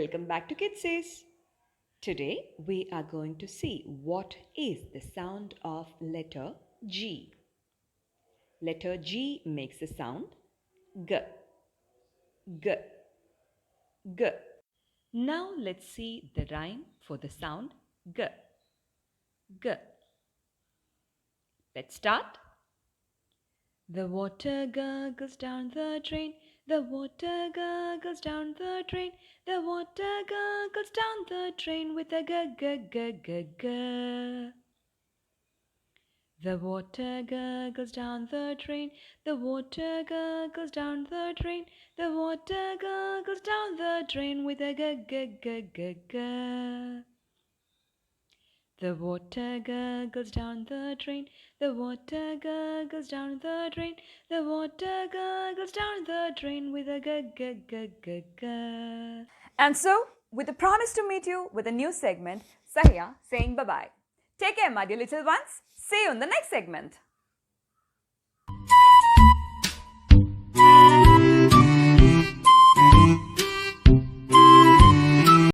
Welcome back to Kids Says. Today we are going to see what is the sound of letter G. Letter G makes the sound G, G, G. Now let's see the rhyme for the sound G, G. Let's start. The water gurgles down the drain. The water gurgles down the drain. The water gurgles down the drain with a g g g g g. The water gurgles down the drain. The water gurgles down the drain. The water gurgles down the drain with a g g g g g. The water gurgles down the drain. The water gurgles down the drain. The water gurgles down the drain with a g g g g g. And so, with a promise to meet you with a new segment, Sahya saying bye-bye. Take care, my dear little ones. See you in the next segment.